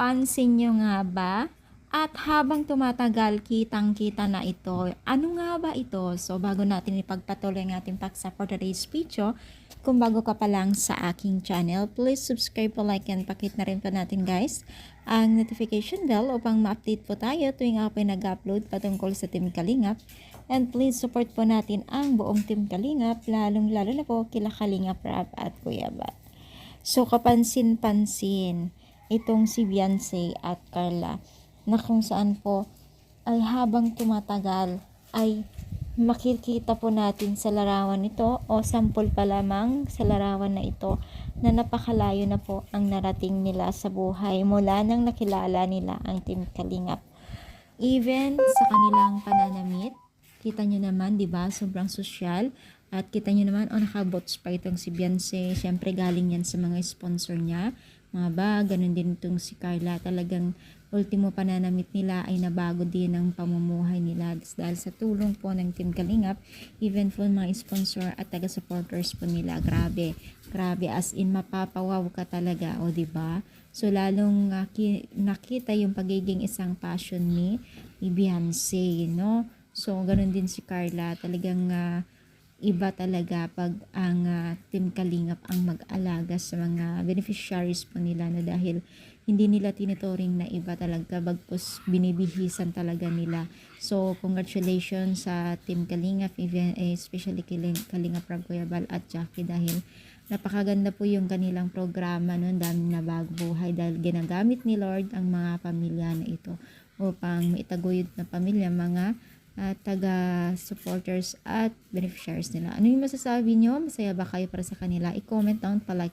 Napansin nyo nga ba? At habang tumatagal, kitang-kita na ito. Ano nga ba ito? So, bago natin ipagpatuloy ang ating paksa for today's video, kung bago ka pa lang sa aking channel, please subscribe po, like, and pakit na rin po natin guys ang notification bell upang ma-update po tayo tuwing ako ay nag-upload patungkol sa Team Kalingap. And please support po natin ang buong Team Kalingap, lalong-lalo na po kila Kalingap Rab at Kuya Bat. So, kapansin-pansin itong si Beyonce at Carla na kung saan po ay habang tumatagal ay makikita po natin sa larawan ito o sample pa lamang sa larawan na ito na napakalayo na po ang narating nila sa buhay mula nang nakilala nila ang Team Kalingap. Even sa kanilang pananamit, kita nyo naman, di ba, sobrang sosyal. At kita nyo naman, nakabots pa itong si Beyonce. Siyempre, galing yan sa mga sponsor niya. Mga ba, ganun din itong si Carla. Talagang ultimo pananamit nila ay nabago din ang pamumuhay nila. Dahil sa tulong po ng Team Kalingap, even po mga sponsor at taga-supporters po nila. Grabe. Grabe, as in mapapawaw ka talaga, o di ba? So, lalong nakita yung pagiging isang passion ni Beyonce, no? So, ganun din si Carla. Talagang iba talaga pag ang Team Kalingap ang mag-alaga sa mga beneficiaries po nila, no? Dahil hindi nila tinuturing na iba talaga, bagkus binibihisan talaga nila. So, congratulations sa Team Kalingap, even, especially Kalingap Rab, Kuya Bal at Jackie, dahil napakaganda po yung kanilang programa, no? Daming nabagong buhay dahil ginagamit ni Lord ang mga pamilya na ito upang maitaguyod na pamilya, mga taga-supporters at beneficiaries nila. Ano yung masasabi nyo? Masaya ba kayo para sa kanila? I-comment down, palike